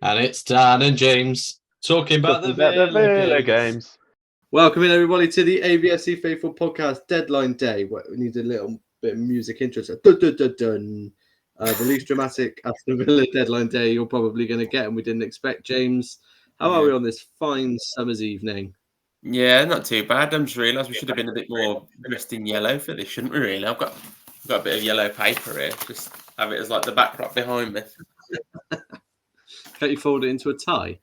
And it's Dan and James talking about the Villa games. Welcome in, everybody, to the AVFC Faithful Podcast deadline day. We need a little bit of music intro. So, dun, dun, dun, dun. The least dramatic Aston Villa deadline day you're probably going to get, and we didn't expect. James, how are we on this fine summer's evening? Yeah, not too bad. I just realised we should have been a bit more dressed in yellow for this, shouldn't we, really? I've got a bit of yellow paper here. Just have it as like the backdrop behind me. Can't you fold it into a tie?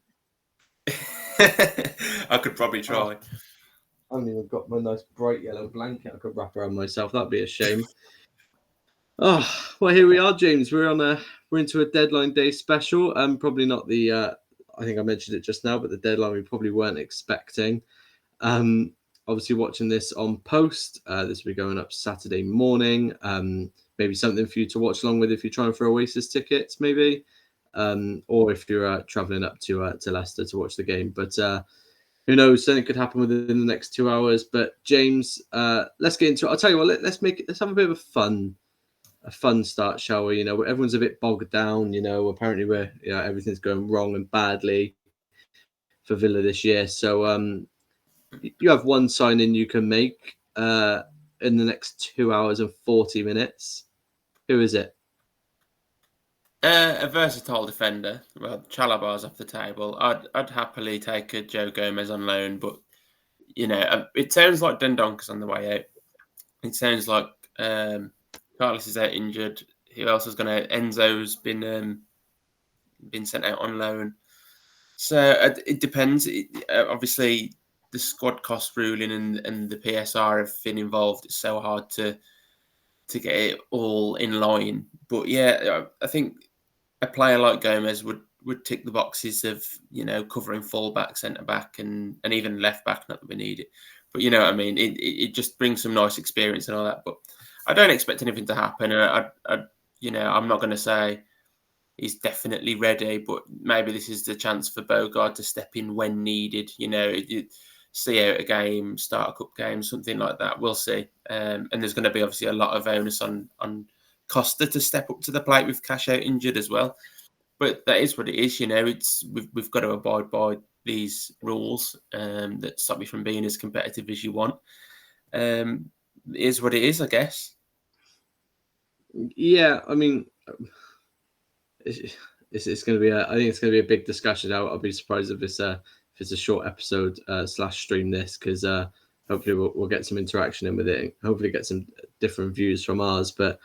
I could probably try. I haven't even got my nice bright yellow blanket I could wrap around myself. That'd be a shame. Oh, well, here we are, James. We're into a deadline day special. Probably not the I think I mentioned it just now, but the deadline we probably weren't expecting. Obviously watching this on post. This will be going up Saturday morning. Maybe something for you to watch along with if you're trying for Oasis tickets, maybe. Or if you're travelling up to Leicester to watch the game. But who knows? Something could happen within the next 2 hours. But James, let's get into it. I'll tell you what. Let's have a bit of a fun start, shall we? You know, everyone's a bit bogged down. You know, apparently everything's going wrong and badly for Villa this year. So you have one signing you can make in the next 2 hours and 40 minutes. Who is it? A versatile defender. Well, Chalobah's off the table. I'd happily take a Joe Gomez on loan, but you know, it sounds like Dendonker's on the way out. It sounds like Carlos is out injured. Who else is going to? Enzo's been sent out on loan. So it depends. Obviously, the squad cost ruling and the PSR have been involved. It's so hard to get it all in line. But yeah, I think a player like Gomez would tick the boxes of, you know, covering full-back, centre-back and even left-back, not that we need it. But you know what I mean? It just brings some nice experience and all that. But I don't expect anything to happen. I'm not going to say he's definitely ready, but maybe this is the chance for Bogard to step in when needed. You know, see out a game, start a cup game, something like that. We'll see. And there's going to be obviously a lot of onus on Costa to step up to the plate with Cash out injured as well. But that is what it is. You know, we've got to abide by these rules that stop you from being as competitive as you want. It is what it is, I guess. Yeah, I mean, it's going to be. I think it's going to be a big discussion. I'll be surprised if it's a short episode / stream this, because hopefully we'll get some interaction in with it. And hopefully get some different views from ours. But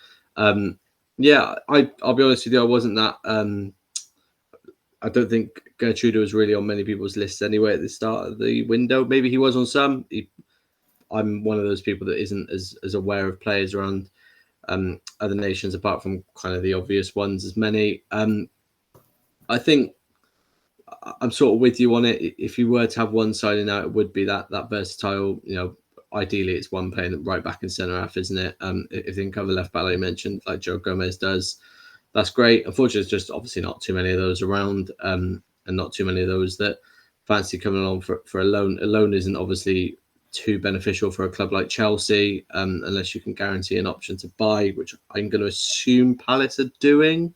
yeah, I'll be honest with you. I wasn't that. I don't think Gertrude was really on many people's lists anyway at the start of the window. Maybe he was on some. I'm one of those people that isn't as aware of players around other nations, apart from kind of the obvious ones, as many. I think I'm sort of with you on it. If you were to have one signing out, it would be that versatile. You know, ideally it's one playing right back and centre half, isn't it? If they can cover left back, like you mentioned, like Joe Gomez does, that's great. Unfortunately, it's just obviously not too many of those around, and not too many of those that fancy coming along for a loan. A loan isn't obviously too beneficial for a club like Chelsea, unless you can guarantee an option to buy, which I'm going to assume Palace are doing.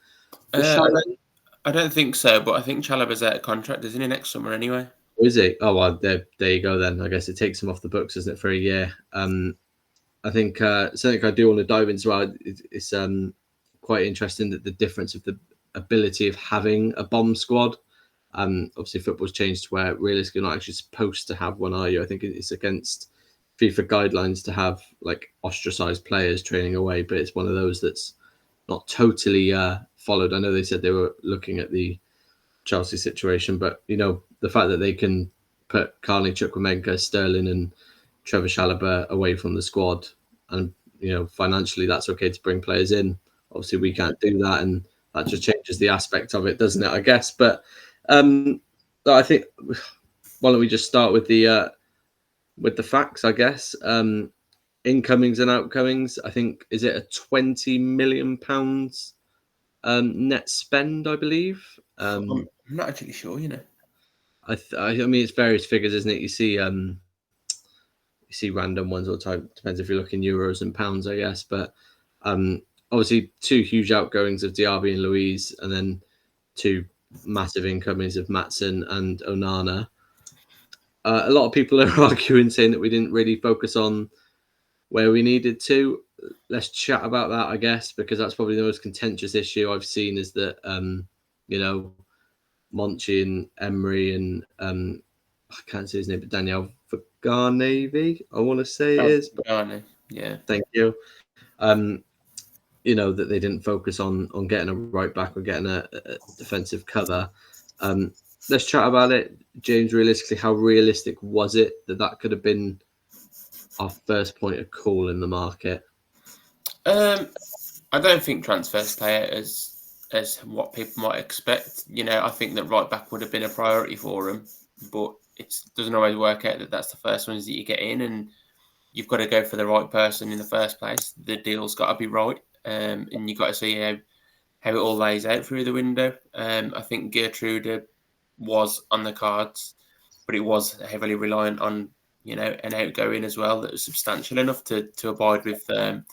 I don't think so, but I think Chalobah's out of contract, isn't he, next summer anyway? Is he? Oh, well, there you go then. I guess it takes him off the books, isn't it, for a year? I think something I do want to dive into. It's quite interesting that the difference of the ability of having a bomb squad. Obviously, football's changed to where realistically you're not actually supposed to have one, are you? I think it's against FIFA guidelines to have like ostracized players training away, but it's one of those that's not totally followed. I know they said they were looking at the Chelsea situation, but you know, the fact that they can put Carney, Chukwuemeka, Sterling and Trevor Chalobah away from the squad, and you know, financially that's okay to bring players in. Obviously we can't do that, and that just changes the aspect of it, doesn't it, I guess? But I think, why don't we just start with the facts, I guess. Incomings and outgoings, I think, is it a £20 million net spend, I believe? I'm not actually sure, you know. I mean, it's various figures, isn't it? You see random ones all the time. Depends if you're looking euros and pounds, I guess. But obviously 2 huge outgoings of Diaby and Louise, and then 2 massive incomings of Maatsen and Onana. A lot of people are arguing, saying that we didn't really focus on where we needed to. Let's chat about that, I guess, because that's probably the most contentious issue I've seen, is that, Monchi and Emery and I can't say his name, but Daniel Fagarnavy, I want to say it is. Fagarnavy, yeah. Thank you. That they didn't focus on getting a right back or getting a defensive cover. Let's chat about it. James, realistically, how realistic was it that could have been our first point of call in the market? I don't think transfers play out as what people might expect. I think that right back would have been a priority for them, but it doesn't always work out that that's the first ones that you get in, and you've got to go for the right person in the first place. The deal's got to be right, and you've got to see how it all lays out through the window. I think Gertrude was on the cards, but it was heavily reliant on an outgoing as well that was substantial enough to abide with the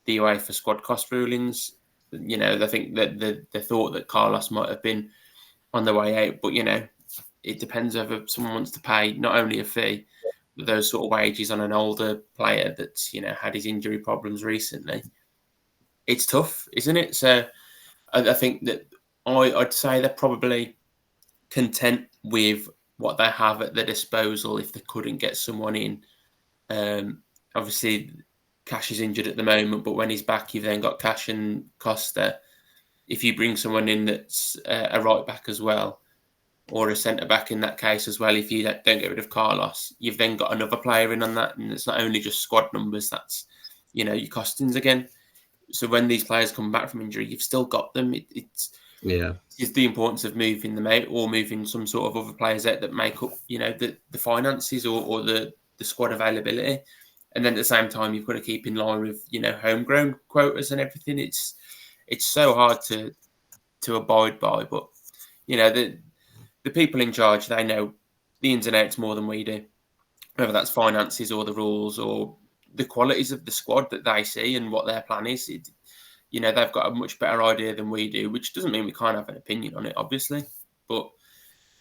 UEFA squad cost rulings. I think that the thought that Carlos might have been on the way out, but it depends whether someone wants to pay not only a fee, but those sort of wages on an older player that's had his injury problems recently. It's tough, isn't it? So I think that I'd say they're probably content with what they have at their disposal if they couldn't get someone in. Obviously, Cash is injured at the moment, but when he's back, you've then got Cash and Costa. If you bring someone in that's a right back as well, or a centre back in that case as well, if you don't get rid of Carlos, you've then got another player in on that, and it's not only just squad numbers, that's your costings again. So when these players come back from injury, you've still got them. It's the importance of moving them out or moving some sort of other players out that make up the finances or the squad availability. And then at the same time, you've got to keep in line with homegrown quotas and everything. It's so hard to abide by, but the people in charge, they know the ins and outs more than we do, whether that's finances or the rules or the qualities of the squad that they see and what their plan is. They've got a much better idea than we do, which doesn't mean we can't have an opinion on it, obviously, but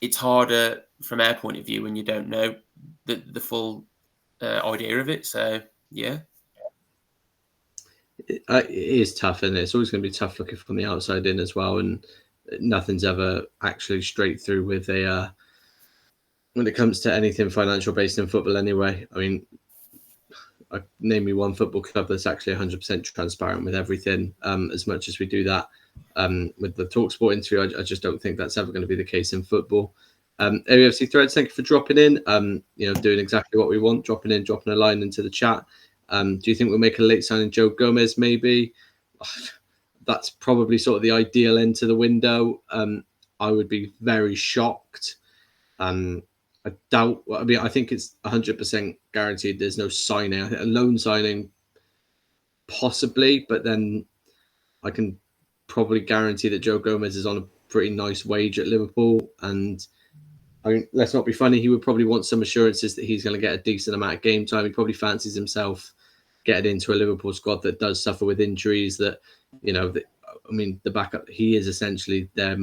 it's harder from our point of view when you don't know the full idea of it. So yeah, it is tough, and it's always going to be tough looking from the outside in as well, and nothing's ever actually straight through with when it comes to anything financial based in football anyway. I mean, name me one football club that's actually 100% transparent with everything, as much as we do that with the TalkSport interview. I just don't think that's ever going to be the case in football. AVFC Threads, thank you for dropping in, doing exactly what we want, dropping a line into the chat. Do you think we'll make a late signing Joe Gomez maybe? That's probably sort of the ideal end to the window. I would be very shocked. I doubt. I think it's 100% guaranteed there's no signing. I think a loan signing, possibly, but then I can probably guarantee that Joe Gomez is on a pretty nice wage at Liverpool. And I mean, let's not be funny, he would probably want some assurances that he's going to get a decent amount of game time. He probably fancies himself getting into a Liverpool squad that does suffer with injuries. The backup, he is essentially their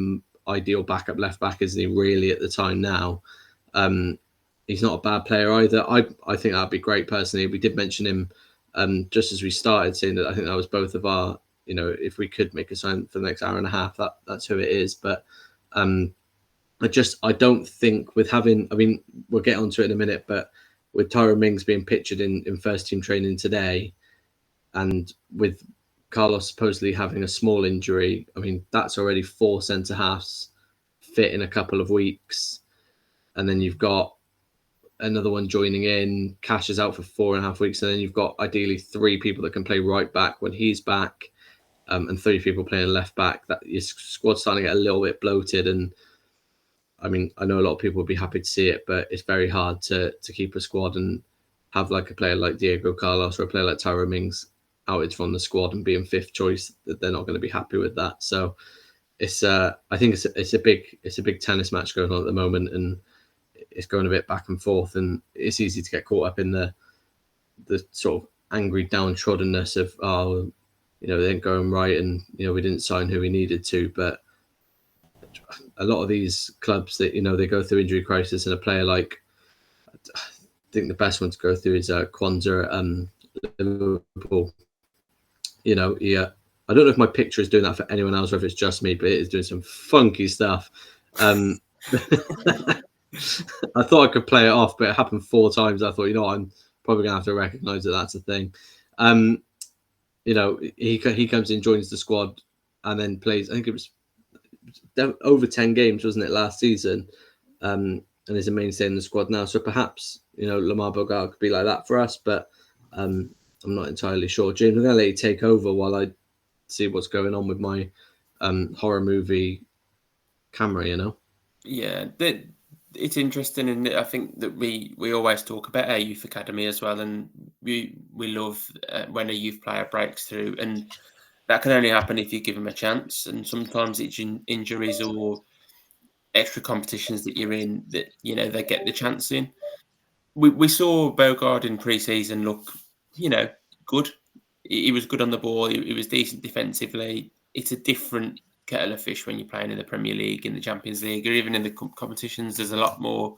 ideal backup left back, isn't he, really, at the time now? He's not a bad player either. I think that'd be great personally. We did mention him just as we started, saying that I think that was both of our, if we could make a sign for the next hour and a half, that's who it is. But I don't think with having, we'll get onto it in a minute, but with Tyrone Mings being pictured in first team training today, and with Carlos supposedly having a small injury, that's already 4 centre halves fit in a couple of weeks. And then you've got another one joining in. Cash is out for 4.5 weeks. And then you've got ideally 3 people that can play right back when he's back, and 3 people playing left back. That your squad's starting to get a little bit bloated. And I know a lot of people would be happy to see it, but it's very hard to keep a squad and have like a player like Diego Carlos or a player like Tyrone Mings outed from the squad and being 5th choice. That they're not going to be happy with that. So it's I think it's a big tennis match going on at the moment, and it's going a bit back and forth, and it's easy to get caught up in the sort of angry downtroddenness of, they didn't go right, and we didn't sign who we needed to. But a lot of these clubs that they go through injury crisis, and a player like, I think the best one to go through is Kwanzaa at Liverpool. I don't know if my picture is doing that for anyone else or if it's just me, but it is doing some funky stuff. I thought I could play it off, but it happened 4 times. I thought, I'm probably going to have to recognise that that's a thing. He comes in, joins the squad, and then plays, I think it was over 10 games, wasn't it, last season? And is a mainstay in the squad now. So perhaps, Lamar Bogarde could be like that for us, but I'm not entirely sure. James, I'm going to let you take over while I see what's going on with my horror movie camera, Yeah, it's interesting, and I think that we always talk about our youth academy as well, and we love when a youth player breaks through, and that can only happen if you give them a chance. And sometimes it's injuries or extra competitions that you're in that they get the chance in. We saw Bogarde in pre-season look good. He was good on the ball. He was decent defensively. It's a different kettle of fish when you're playing in the Premier League, in the Champions League, or even in the competitions. There's a lot more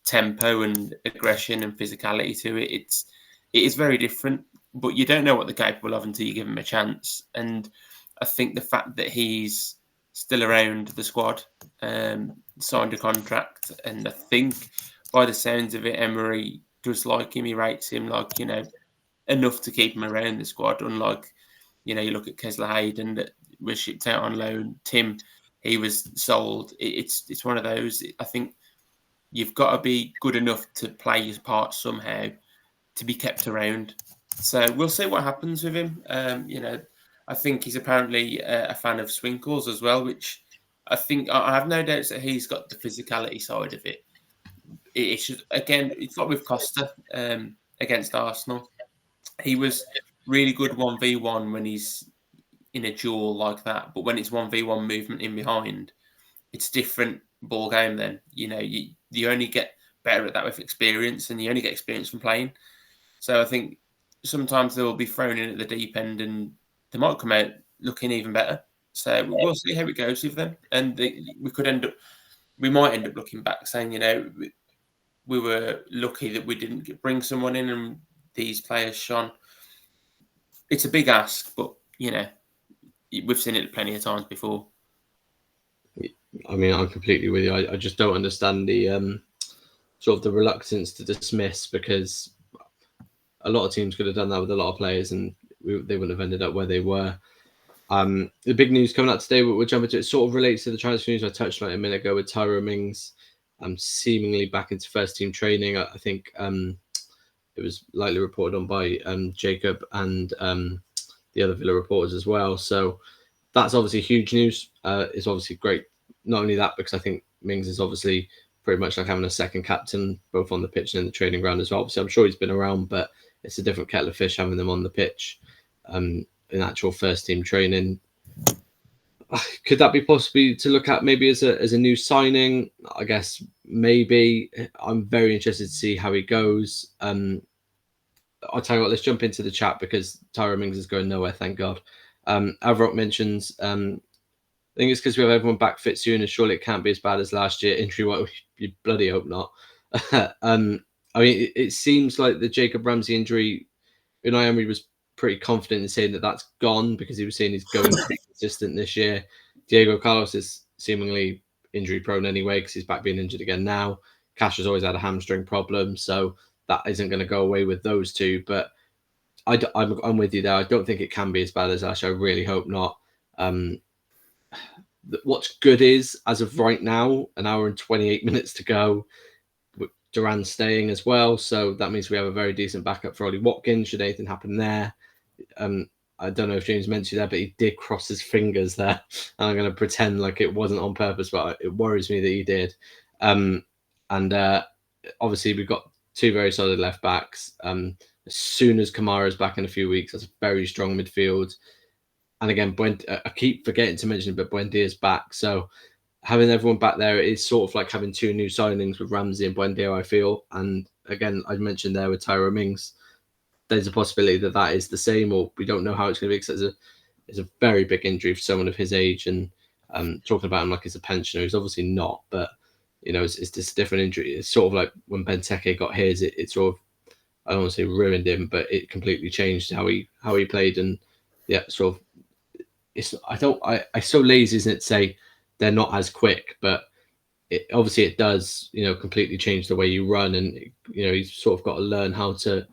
tempo and aggression and physicality to it. It is very different, but you don't know what they're capable of until you give him a chance. And I think the fact that he's still around the squad, signed a contract, and I think by the sounds of it, Emery does like him. He rates him like, enough to keep him around the squad. Unlike, you look at Kesler Hayden that was shipped out on loan. Tim, he was sold. It's one of those. I think you've got to be good enough to play your part somehow to be kept around. So we'll see what happens with him. I think he's apparently a fan of Swinkles as well, which I think I have no doubts that he's got the physicality side of it. It's just, again, it's like with Costa against Arsenal. He was really good 1v1 when he's in a duel like that, but when it's 1v1 movement in behind, it's a different ball game then. You only get better at that with experience, and you only get experience from playing. So I think sometimes they'll be thrown in at the deep end and they might come out looking even better. So we'll see how it goes with them. And we might end up looking back saying, we were lucky that we didn't bring someone in and these players shone. It's a big ask, but, we've seen it plenty of times before. I mean, I'm completely with you. I just don't understand the sort of the reluctance to dismiss, because a lot of teams could have done that with a lot of players, and they wouldn't have ended up where they were. The big news coming out today, we'll jump into it, sort of relates to the transfer news I touched on it a minute ago with Tyrone Mings seemingly back into first team training. I think it was lightly reported on by Jacob and the other Villa reporters as well. So that's obviously huge news. It's obviously great. Not only that, because I think Mings is obviously pretty much like having a second captain, both on the pitch and in the training ground as well. Obviously, I'm sure he's been around, but it's a different kettle of fish having them on the pitch in actual first team training. Could that be possibly to look at maybe as a new signing? I guess maybe. I'm very interested to see how he goes. I'll tell you what, let's jump into the chat because Tyrone Mings is going nowhere, thank God. Avrot mentions, I think it's because we have everyone back fit soon, and surely it can't be as bad as last year. Injury-wise, you bloody hope not. I mean, it seems like the Jacob Ramsey injury, Unai Emery was pretty confident in saying that that's gone because he was saying he's going to be consistent this year. Diego Carlos is seemingly injury prone anyway because he's back being injured again now. Cash has always had a hamstring problem, so that isn't going to go away with those two. But I'm with you there. I don't think it can be as bad as last year. I really hope not. What's good is, as of right now, an hour and 28 minutes to go. Duran's staying as well, so that means we have a very decent backup for Ollie Watkins should anything happen there. I don't know if James mentioned that, but he did cross his fingers there. And I'm going to pretend like it wasn't on purpose, but it worries me that he did. And obviously we've got two very solid left backs. As soon as Kamara's back in a few weeks, that's a very strong midfield. And again, I keep forgetting to mention it, but Buendia's back. So having everyone back there, it is sort of like having two new signings with Ramsey and Buendia, I feel. And again, I mentioned there with Tyrone Mings, there's a possibility that is the same, or we don't know how it's going to be because it's a very big injury for someone of his age. And talking about him like he's a pensioner, he's obviously not, but it's just a different injury. It's sort of like when Benteke got his, it sort of, I don't want to say ruined him, but it completely changed how he played. And yeah, sort of, I so lazy, isn't it, to say they're not as quick, but obviously it does, completely change the way you run. And, you've sort of got to learn how to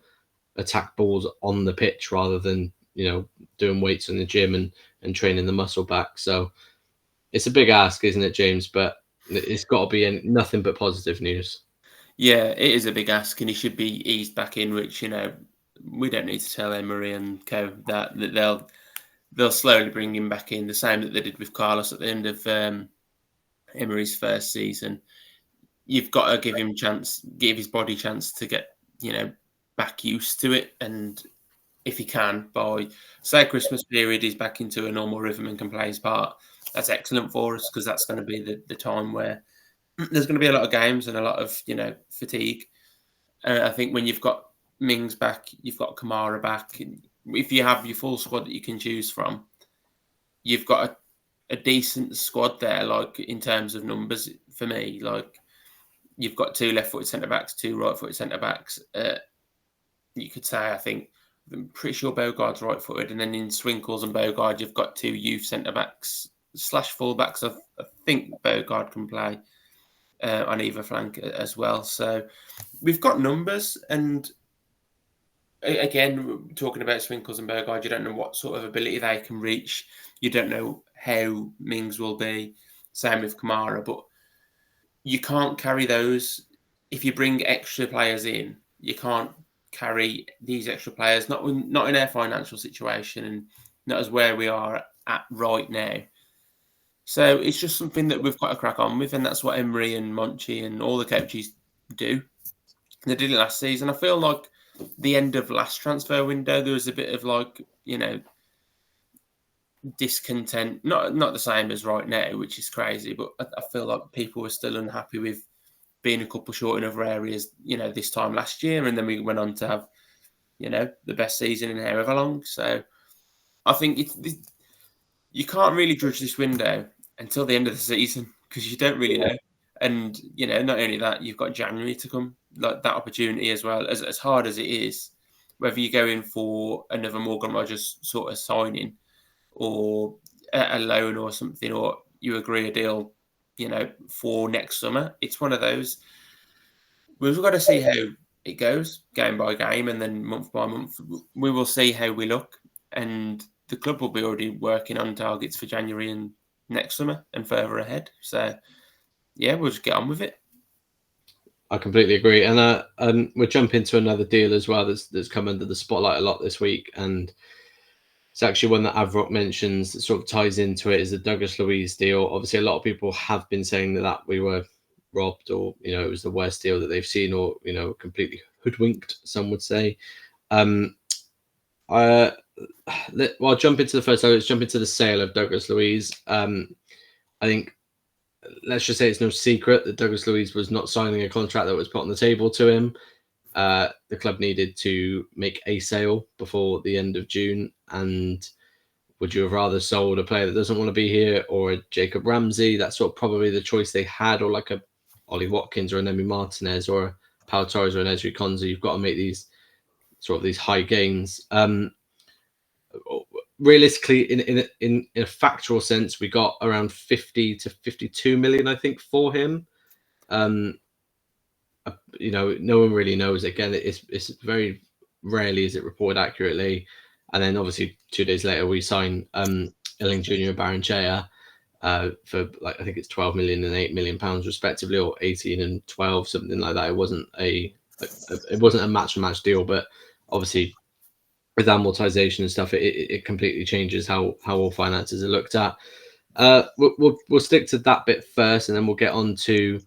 attack balls on the pitch rather than, doing weights in the gym and training the muscle back. So it's a big ask, isn't it, James? But it's got to be nothing but positive news. Yeah, it is a big ask, and he should be eased back in, which, we don't need to tell Emery and co that they'll slowly bring him back in, the same that they did with Carlos at the end of Emery's first season. You've got to give his body a chance to get, back used to it. And if he can, by, say, Christmas period, he's back into a normal rhythm and can play his part, that's excellent for us, because that's going to be the time where there's going to be a lot of games and a lot of, fatigue. I think when you've got Mings back, you've got Kamara back, if you have your full squad that you can choose from, you've got a decent squad there, like, in terms of numbers, for me. Like, you've got 2 left-footed centre-backs, 2 right-footed centre-backs. You could say, I'm pretty sure Bogart's right-footed, and then in Swinkles and Bogard, you've got 2 youth centre-backs / full-backs. I think Bogard can play on either flank as well. So we've got numbers, and again, talking about Swinkles and Bogard, you don't know what sort of ability they can reach. You don't know how Mings will be. Same with Kamara, but you can't carry those. If you bring extra players in, you can't carry these extra players, not in our financial situation and not as where we are at right now. So it's just something that we've got to crack on with, and that's what Emery and Monchi and all the coaches do. They did it last season. I feel like the end of last transfer window, there was a bit of discontent. Not the same as right now, which is crazy, but I feel like people were still unhappy with being a couple short in other areas, this time last year, and then we went on to have, the best season in however long. So I think you can't really judge this window until the end of the season, because you don't really know. And, not only that, you've got January to come, like that opportunity as well. As hard as it is, whether you go in for another Morgan Rogers sort of signing or a loan or something, or you agree a deal, for next summer, it's one of those. We've got to see how it goes, game by game, and then month by month. We will see how we look, and the club will be already working on targets for January and next summer and further ahead. So, yeah, we'll just get on with it. I completely agree. And we'll jump into another deal as well that's come under the spotlight a lot this week. And it's actually one that AVFC mentions that sort of ties into it, is the Douglas Luiz deal. Obviously, a lot of people have been saying that we were robbed, or, it was the worst deal that they've seen, or, completely hoodwinked, some would say. I'll jump into the first. Let's jump into the sale of Douglas Luiz. I think, let's just say it's no secret that Douglas Luiz was not signing a contract that was put on the table to him. The club needed to make a sale before the end of June. And would you have rather sold a player that doesn't want to be here, or a Jacob Ramsey? That's sort of probably the choice they had, or like a Ollie Watkins or an Emi Martinez or a Pau Torres or an Ezri Konza. You've got to make these high gains. Realistically, in a factual sense, we got around 50 to 52 million, I think, for him. No one really knows. Again, it's very rarely is it reported accurately. And then obviously 2 days later, we sign Illing Jr. and Barrenechea for, like, I think it's 12 million and 8 million pounds respectively, or 18 and 12, something like that. It wasn't a match for match deal, but obviously with amortization and stuff, it completely changes how all finances are looked at. We'll stick to that bit first, and then we'll get on to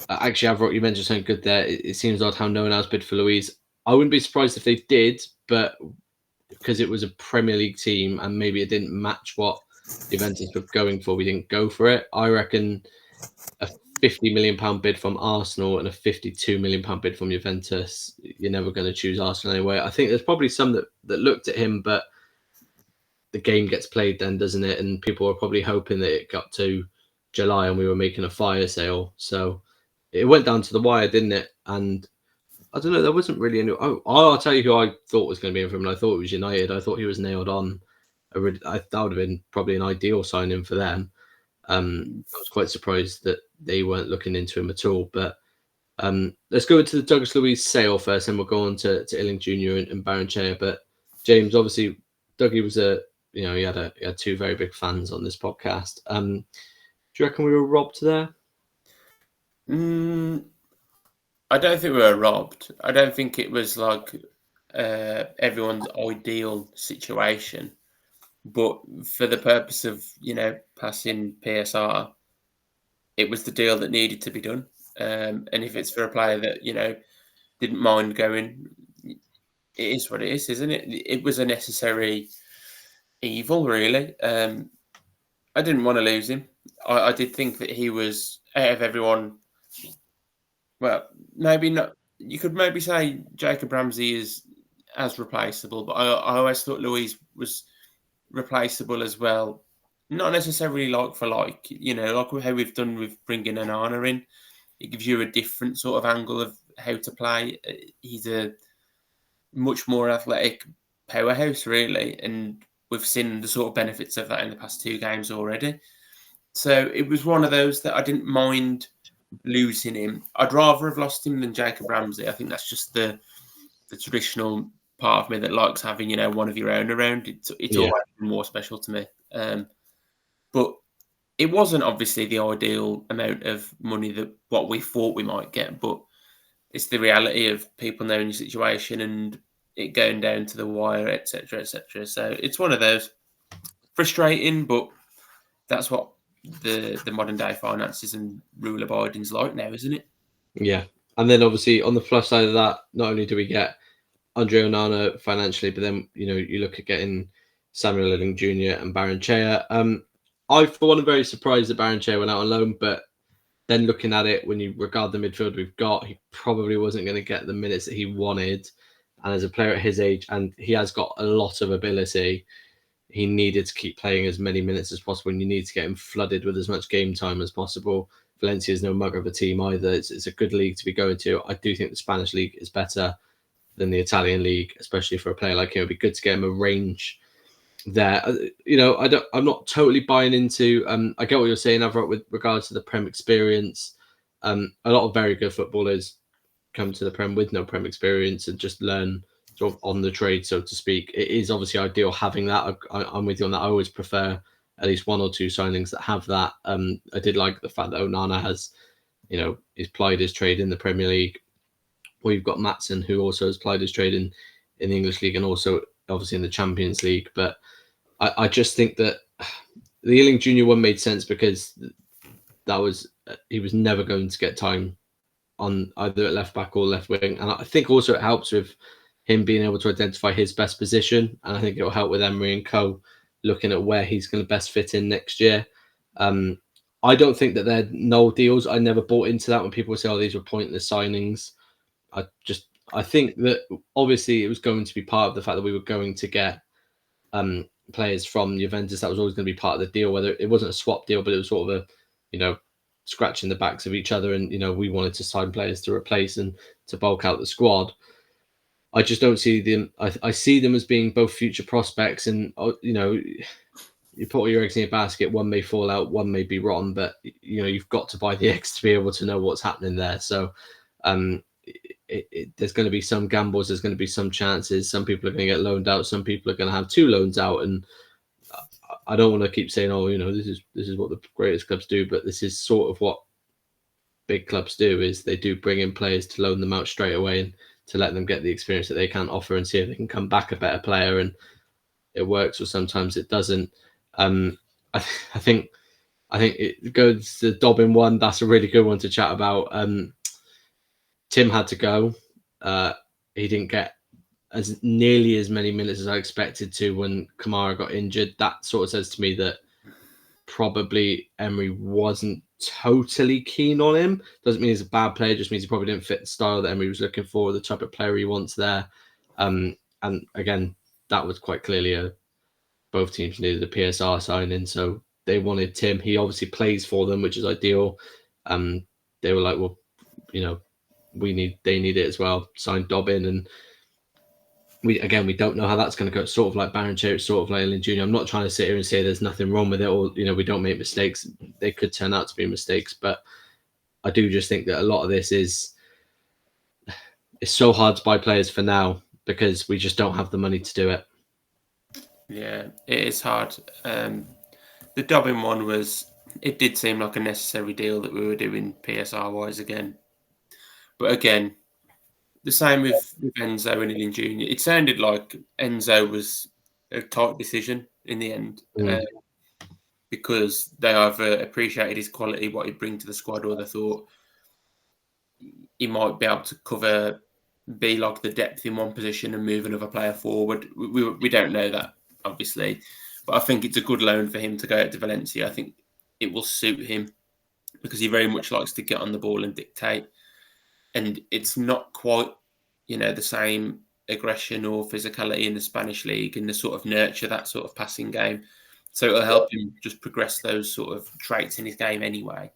actually, Avro, you mentioned something good there. It seems odd how no one else bid for Luiz. I wouldn't be surprised if they did, but because it was a Premier League team and maybe it didn't match what Juventus were going for, we didn't go for it. I reckon a £50 million bid from Arsenal and a £52 million bid from Juventus, you're never going to choose Arsenal anyway. I think there's probably some that looked at him, but the game gets played then, doesn't it? And people were probably hoping that it got to July and we were making a fire sale. So it went down to the wire, didn't it? And I don't know, there wasn't really any... I'll tell you who I thought was going to be in for him, and I thought it was United. I thought he was nailed on. That would have been probably an ideal signing for them. I was quite surprised that they weren't looking into him at all. But let's go into the Douglas Luiz sale first, and we'll go on to Illing Jr. and Barrenechea. But James, obviously, Dougie was he had two very big fans on this podcast. Do you reckon we were robbed there? I don't think we were robbed. I don't think it was like everyone's ideal situation. But for the purpose of, passing PSR, it was the deal that needed to be done. And if it's for a player that, didn't mind going, it is what it is, isn't it? It was a necessary evil, really. I didn't want to lose him. I did think that he was, out of everyone, well, maybe not. You could maybe say Jacob Ramsey is as replaceable, but I always thought Luiz was replaceable as well. Not necessarily like for like, like how we've done with bringing Onana in. It gives you a different sort of angle of how to play. He's a much more athletic powerhouse, really, and we've seen the sort of benefits of that in the past 2 games already. So it was one of those that I didn't mind losing him. I'd rather have lost him than Jacob Ramsey. I think that's just the traditional part of me that likes having, one of your own around. It's always been more special to me. But it wasn't obviously the ideal amount of money that what we thought we might get, but it's the reality of people knowing your situation and it going down to the wire, etc., etc. So it's one of those frustrating, but that's what the modern day finances and rule abiding's like now, isn't it? Yeah. And then obviously on the plus side of that, not only do we get Andre Onana financially, but then you look at getting Samuel Illing Jr. and Barrenechea. I for one am very surprised that Barrenechea went out on loan, but then looking at it, when you regard the midfield we've got, he probably wasn't going to get the minutes that he wanted. And as a player at his age, and he has got a lot of ability, he needed to keep playing as many minutes as possible, and you need to get him flooded with as much game time as possible. Valencia is no mugger of a team either. It's a good league to be going to. I do think the Spanish league is better than the Italian league, especially for a player like him. It'd be good to get him a range there. I'm not totally buying into. I get what you're saying, Avrot, with regards to the Prem experience. A lot of very good footballers come to the Prem with no Prem experience and just learn sort of on the trade, so to speak. It is obviously ideal having that. I'm with you on that. I always prefer at least 1 or 2 signings that have that. I did like the fact that Onana has, he's plied his trade in the Premier League. We've got Maatsen, who also has plied his trade in the English League and also obviously in the Champions League. But I just think that the Illing Jr. one made sense because he was never going to get time on either at left back or left wing. And I think also it helps with him being able to identify his best position. And I think it will help with Emery and co looking at where he's going to best fit in next year. I don't think that they're null deals. I never bought into that when people say, these were pointless signings. I think that obviously it was going to be part of the fact that we were going to get players from Juventus. That was always going to be part of the deal, whether it wasn't a swap deal, but it was sort of a, scratching the backs of each other. And, we wanted to sign players to replace and to bulk out the squad. I just don't see them. I see them as being both future prospects and, you put all your eggs in your basket. One may fall out, one may be rotten, but, you've got to buy the eggs to be able to know what's happening there. So, there's going to be some gambles. There's going to be some chances. Some people are going to get loaned out. Some people are going to have 2 loans out. And I don't want to keep saying, this is what the greatest clubs do. But this is sort of what big clubs do, is they do bring in players to loan them out straight away and to let them get the experience that they can offer and see if they can come back a better player. And it works, or sometimes it doesn't. I think it goes to Dobbin one. That's a really good one to chat about. Tim had to go. He didn't get as nearly as many minutes as I expected to when Kamara got injured. That sort of says to me that probably Emery wasn't totally keen on him. Doesn't mean he's a bad player, just means he probably didn't fit the style that Emery was looking for, the type of player he wants there. And again, that was quite clearly both teams needed a PSR signing, so they wanted Tim. He obviously plays for them, which is ideal. They were like, well, they need it as well. Sign Dobbin, and we don't know how that's going to go. Sort of like Baron Church, sort of like Ellen Jr. I'm not trying to sit here and say there's nothing wrong with it, or we don't make mistakes. They could turn out to be mistakes, but I do just think that a lot of this it's so hard to buy players for now because we just don't have the money to do it. Yeah, it is hard. The Dobbin one it did seem like a necessary deal that we were doing PSR wise again. But again, the same with Enzo and Ellen Jr. It sounded like Enzo was a tight decision in the end because they either appreciated his quality, what he'd bring to the squad, or they thought he might be able to be like the depth in one position and move another player forward. We don't know that, obviously, but I think it's a good loan for him to go out to Valencia. I think it will suit him because he very much likes to get on the ball and dictate. And it's not quite, the same aggression or physicality in the Spanish league and the sort of nurture that sort of passing game. So it'll help him just progress those sort of traits in his game anyway.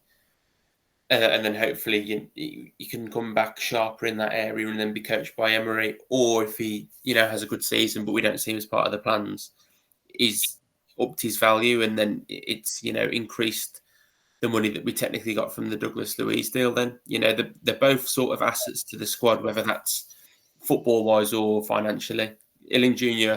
And then hopefully you can come back sharper in that area and then be coached by Emery. Or if he, has a good season, but we don't see him as part of the plans, he's upped his value and then it's, increased the money that we technically got from the Douglas Luiz deal then. They're both sort of assets to the squad, whether that's football-wise or financially. Ellen Jr.,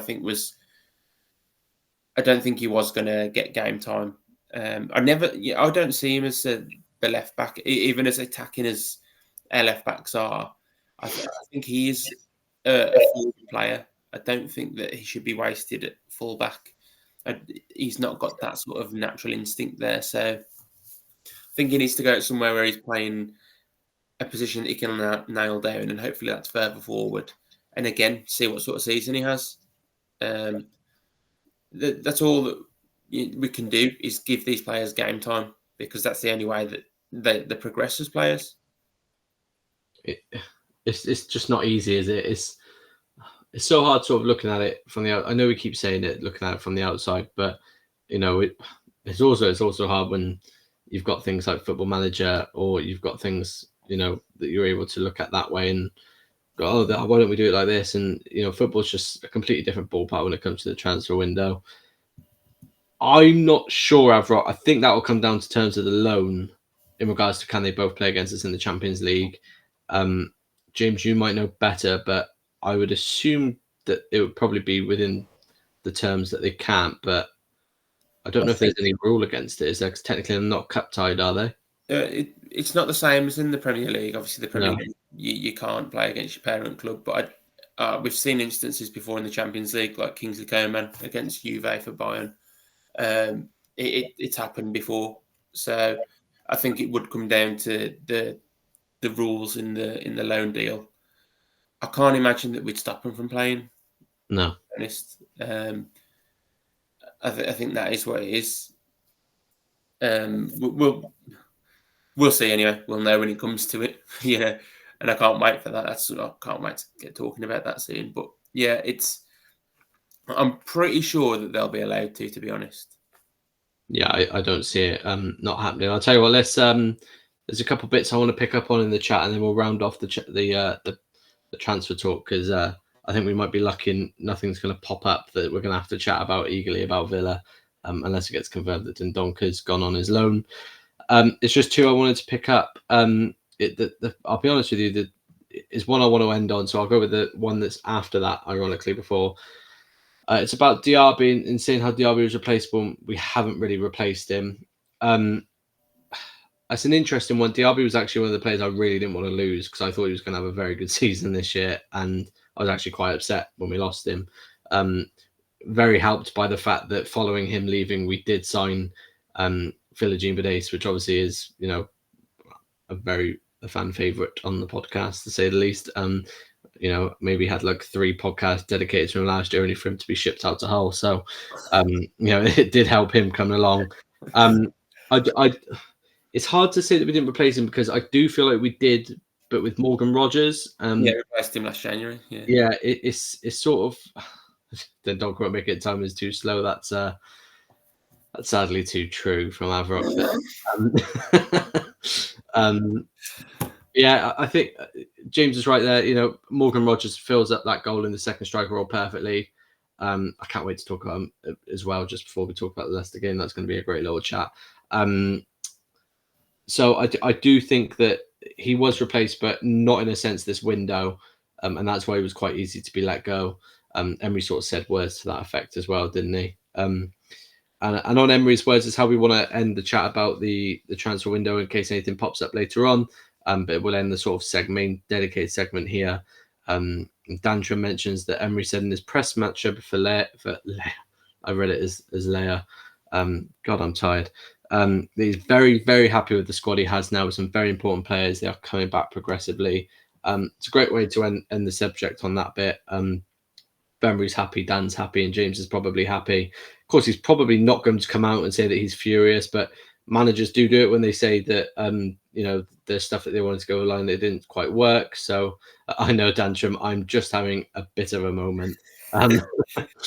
I don't think he was going to get game time. I don't see him as the left back, even as attacking as our left backs are. I think he is a forward player. I don't think that he should be wasted at full back. He's not got that sort of natural instinct there, so I think he needs to go somewhere where he's playing a position that he can nail down, and hopefully that's further forward. And again, see what sort of season he has. That's all that we can do is give these players game time because that's the only way that they progress as players. It's just not easy, is it? It's so hard sort of looking at it from the outside. I know we keep saying it, looking at it from the outside, but it's also hard when you've got things like Football Manager or you've got things, that you're able to look at that way and go, why don't we do it like this? And, football's just a completely different ballpark when it comes to the transfer window. I'm not sure, Avrot. I think that will come down to terms of the loan in regards to can they both play against us in the Champions League. James, you might know better, but I would assume that it would probably be within the terms that they can't, but I don't know if there's any rule against it. Is there? 'Cause technically they're not cup tied, are they? It's not the same as in the Premier League. Obviously, the Premier League, you can't play against your parent club, but we've seen instances before in the Champions League, like Kingsley Coman against Juve for Bayern. It's happened before, so I think it would come down to the rules in the loan deal. I can't imagine that we'd stop him from playing. No, to be honest. I think that is what it is. We'll see anyway. We'll know when it comes to it, And I can't wait for that. I can't wait to get talking about that soon. But yeah, I'm pretty sure that they'll be allowed to be honest. Yeah, I don't see it not happening. I'll tell you what. Let's there's a couple of bits I want to pick up on in the chat, and then we'll round off the transfer talk because I think we might be lucky and nothing's going to pop up that we're going to have to chat about eagerly about Villa unless it gets confirmed that Dendonka's gone on his loan. It's just two I wanted to pick up. I'll be honest with you, is one I want to end on, so I'll go with the one that's after that, ironically, before. It's about Diaby and seeing how Diaby was replaceable. We haven't really replaced him. That's an interesting one. Diaby was actually one of the players I really didn't want to lose because I thought he was going to have a very good season this year, and I was actually quite upset when we lost him. Very helped by the fact that following him leaving, we did sign Philogene Badace, which obviously is, a fan favourite on the podcast, to say the least. Maybe had like 3 podcasts dedicated to him last year only for him to be shipped out to Hull. So, it did help him coming along. it's hard to say that we didn't replace him because I do feel like we did, but with Morgan Rogers. We replaced him last January. Yeah, it's sort of the dog won't make it. Time is too slow. That's sadly too true from AVFC. Yeah, I think James is right there. You know, Morgan Rogers fills up that goal in the second striker role perfectly. I can't wait to talk about him as well. Just before we talk about the Leicester game, that's going to be a great little chat. So I do think that he was replaced, but not in a sense this window, and that's why he was quite easy to be let go. Emery sort of said words to that effect as well, didn't he? And on Emery's words is how we want to end the chat about the transfer window in case anything pops up later on. But we'll end the sort of dedicated segment here. Dantrum mentions that Emery said in his press match for Leia, I read it as Leia. God, I'm tired. He's very, very happy with the squad he has now with some very important players. They are coming back progressively. It's a great way to end the subject on that bit. Emery's happy, Dan's happy, and James is probably happy. Of course, he's probably not going to come out and say that he's furious, but managers do it when they say that there's stuff that they wanted to go online that didn't quite work. So I know, Dantrum, I'm just having a bit of a moment.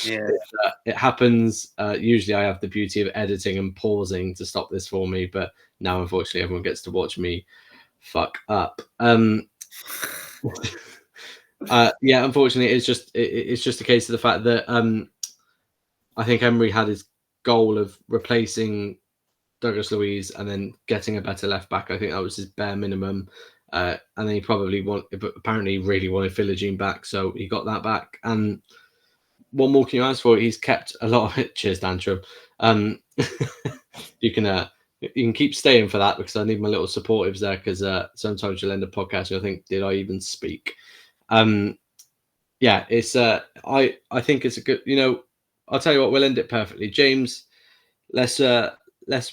It happens. Usually I have the beauty of editing and pausing to stop this for me, but now unfortunately everyone gets to watch me fuck up. Unfortunately it's just a case of the fact that I think Emery had his goal of replacing Douglas Luiz and then getting a better left back. I think that was his bare minimum. And then he apparently really wanted Philogene back, so he got that back. And what more can you ask for? He's kept a lot of it. Cheers, Dantrum. You can keep staying for that because I need my little supportives there because sometimes you'll end a podcast and I think, did I even speak? It's I think it's a good, I'll tell you what, we'll end it perfectly. James, let's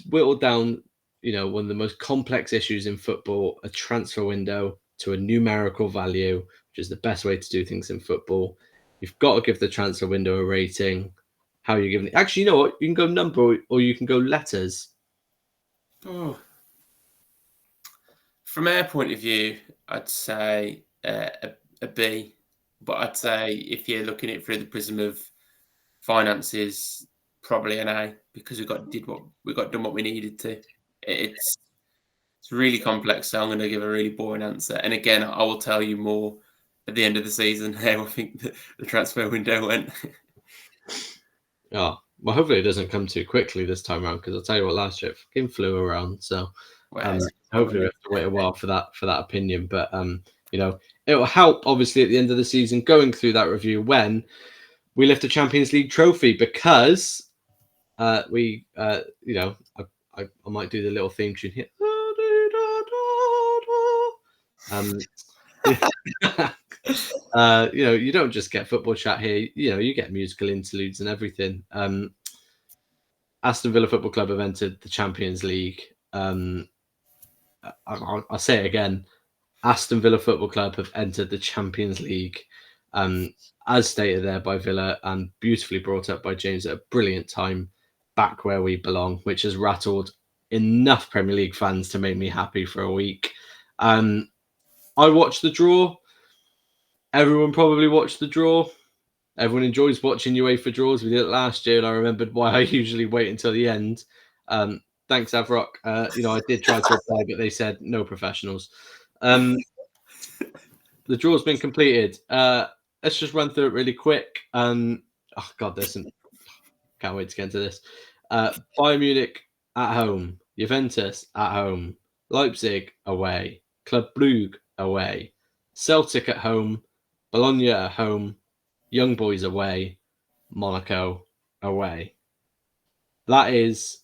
whittle down, one of the most complex issues in football, a transfer window, to a numerical value, which is the best way to do things in football. You've got to give the transfer window a rating. How are you giving it? Actually, you know what? You can go number or you can go letters. Oh. From our point of view, I'd say a B. But I'd say if you're looking at it through the prism of finances, probably an A, because we got done what we needed to. It's really complex, so I'm going to give a really boring answer. And again, I will tell you more at the end of the season how I think the transfer window went. Oh, well, hopefully it doesn't come too quickly this time around, because I'll tell you what, last year it fucking flew around. So hopefully we have to wait a while for that opinion. But it will help obviously at the end of the season going through that review when we lift a Champions League trophy, because I might do the little theme tune here. You don't just get football chat here. You get musical interludes and everything. Aston Villa Football Club have entered the Champions League. I'll say it again. Aston Villa Football Club have entered the Champions League, as stated there by Villa and beautifully brought up by James at a brilliant time, back where we belong, which has rattled enough Premier League fans to make me happy for a week. I watched the draw. Everyone probably watched the draw. Everyone enjoys watching UEFA draws. We did it last year, and I remembered why I usually wait until the end. Thanks, Avrock. I did try to reply, but they said no professionals. The draw's been completed. Let's just run through it really quick. Can't wait to get into this. Bayern Munich at home, Juventus at home, Leipzig away, Club Brugge away, Celtic at home, Bologna at home, Young Boys away, Monaco away. That is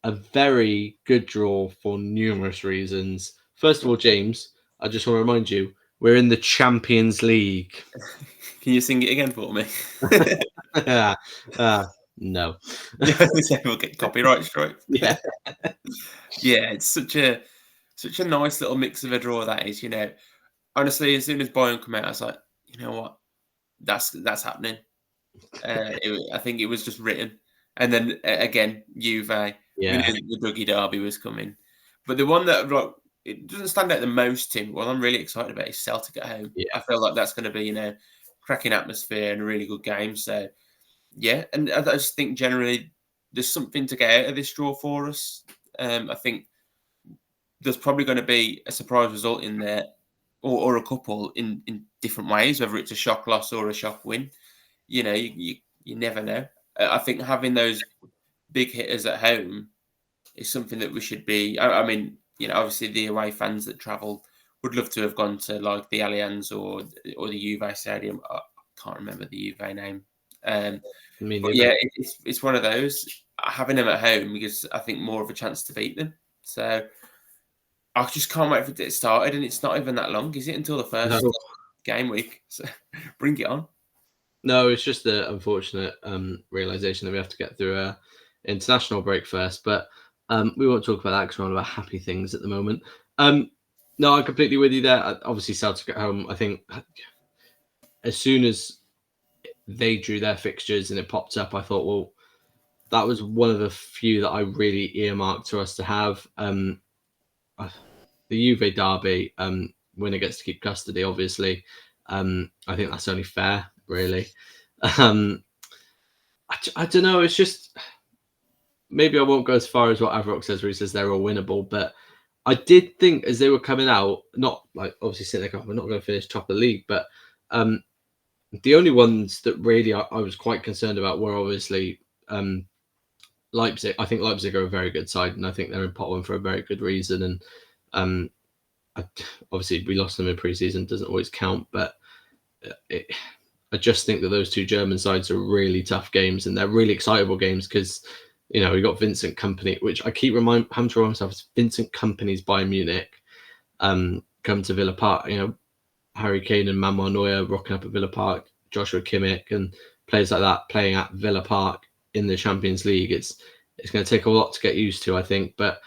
a very good draw for numerous reasons. First of all, James, I just want to remind you, we're in the Champions League. Can you sing it again for me? No. We'll get copyright strike. Yeah. Yeah, it's such a nice little mix of a draw that is. Honestly, as soon as Bayern come out, I was like, you know what, that's happening. I think it was just written. And then again, Juve, we knew the Dougie derby was coming. But the one that it doesn't stand out the most, Tim. What I'm really excited about is Celtic at home. Yeah. I feel like that's going to be, cracking atmosphere and a really good game. So, yeah, and I just think generally there's something to get out of this draw for us. I think there's probably going to be a surprise result in there, or a couple in different ways, whether it's a shock loss or a shock win. You never know. I think having those big hitters at home is something that we should be. I mean, obviously the away fans that travel would love to have gone to like the Allianz or the Juve Stadium. I can't remember the Juve name. But yeah, it's one of those. Having them at home gives, I think, more of a chance to beat them. So I just can't wait for it to get started, and it's not even that long, is it? Until the first game week. So bring it on. No, it's just the unfortunate realization that we have to get through a international break first. But we won't talk about that because we're on about happy things at the moment. No, I'm completely with you there. Obviously, Celtic at home, I think as soon as they drew their fixtures and it popped up, I thought, well, that was one of the few that I really earmarked to us to have. The Juve derby, winner gets to keep custody, obviously. I think that's only fair, really. I don't know. It's just, maybe I won't go as far as what Avrock says, where he says they're all winnable, but I did think as they were coming out, not like obviously sitting there going, we're not going to finish top of the league, but the only ones that really I was quite concerned about were obviously Leipzig. I think Leipzig are a very good side, and I think they're in pot one for a very good reason. And obviously we lost them in pre-season, doesn't always count, but I just think that those two German sides are really tough games, and they're really excitable games because we got Vincent Kompany, which I keep having to remind myself is Vincent Kompany's Bayern Munich, come to Villa Park. Harry Kane and Manuel Neuer rocking up at Villa Park, Joshua Kimmich and players like that playing at Villa Park in the Champions League. It's going to take a lot to get used to, I think. But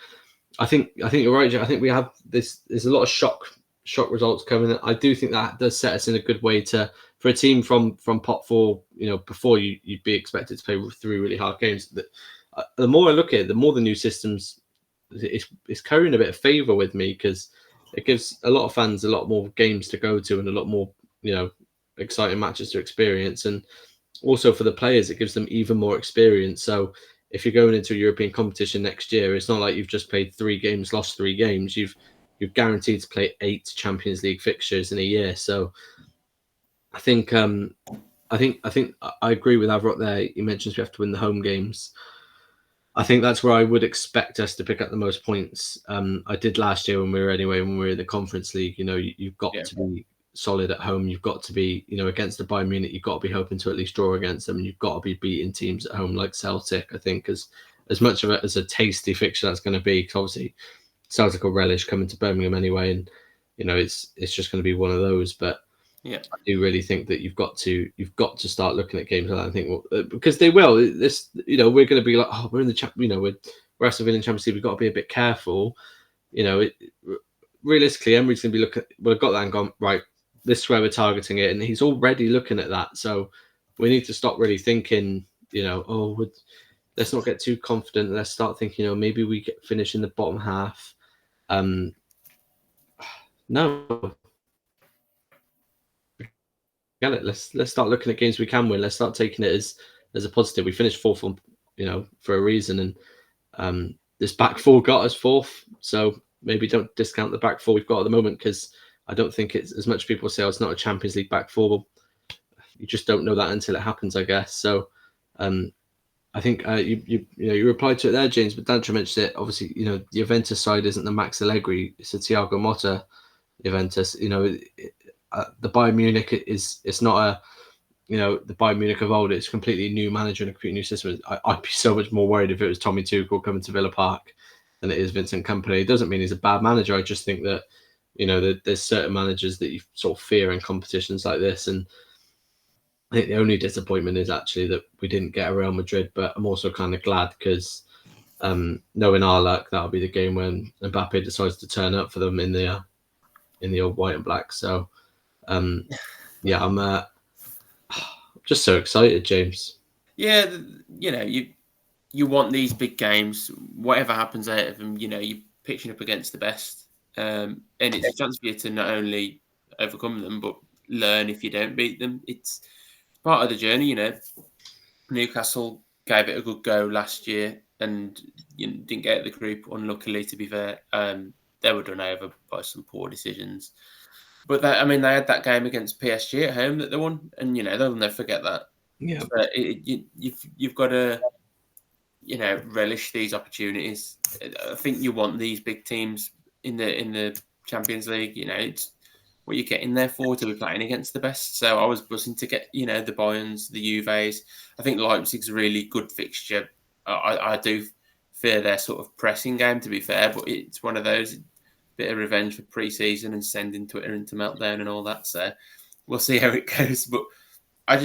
I think you're right, Joe. I think we have this. There's a lot of shock results coming. I do think that does set us in a good way for a team from pot four. Before you'd be expected to play 3 really hard games. The more I look at it, the more the new systems it's carrying a bit of favour with me because it gives a lot of fans a lot more games to go to and a lot more exciting matches to experience, and also for the players it gives them even more experience. So if you're going into a European competition next year, it's not like you've just played 3 games, lost 3 games. You've guaranteed to play 8 Champions League fixtures in a year. So I think I agree with Avrock there. He mentions we have to win the home games. I think that's where I would expect us to pick up the most points. I did last year when we were in the Conference League. You've got to be solid at home. You've got to be, against the Bayern Munich, you've got to be hoping to at least draw against them. And you've got to be beating teams at home like Celtic, I think, as much of it as a tasty fixture that's going to be. Because obviously Celtic will relish coming to Birmingham anyway. And, it's just going to be one of those. But yeah, I do really think that you've got to start looking at games like that and think, well, because they will. This, we're going to be like, oh, we're in the we're Aston Villa in Champions League. We've got to be a bit careful. Realistically, Emery's going to be looking. Well, I've got that and gone right. This is where we're targeting it, and he's already looking at that. So we need to stop really thinking, let's not get too confident. Let's start thinking, maybe we finish in the bottom half. No. Let's start looking at games we can win. Let's start taking it as a positive. We finished 4th, for a reason, and this back 4 got us 4th. So maybe don't discount the back 4 we've got at the moment, because I don't think it's as much people say, it's not a Champions League back 4. You just don't know that until it happens, I guess. So I think you replied to it there, James, but Dantra mentioned it. Obviously, the Juventus side isn't the Max Allegri; it's a Thiago Motta Juventus. The Bayern Munich it's not a the Bayern Munich of old. It's a completely new manager and a completely new system. I'd be so much more worried if it was Tommy Tuchel coming to Villa Park than it is Vincent Kompany. It doesn't mean he's a bad manager. I just think that there's certain managers that you sort of fear in competitions like this, and I think the only disappointment is actually that we didn't get a Real Madrid. But I'm also kind of glad because knowing our luck, that'll be the game when Mbappe decides to turn up for them in the old white and black. So. I'm just so excited, James. Yeah, you want these big games. Whatever happens out of them, you pitching up against the best. And it's a chance for you to not only overcome them, but learn if you don't beat them. It's part of the journey, you know. Newcastle gave it a good go last year and didn't get the group, unluckily, to be fair. They were done over by some poor decisions. But they had that game against PSG at home that they won, and they'll never forget that. Yeah, but you've got to relish these opportunities. I think you want these big teams in the Champions League. It's what you're getting there for, to be playing against the best. So I was buzzing to get the Bayerns, the Juves. I think Leipzig's a really good fixture. I do fear their sort of pressing game, to be fair, but it's one of those. Bit of revenge for pre-season and sending Twitter into meltdown and all that. So we'll see how it goes. But I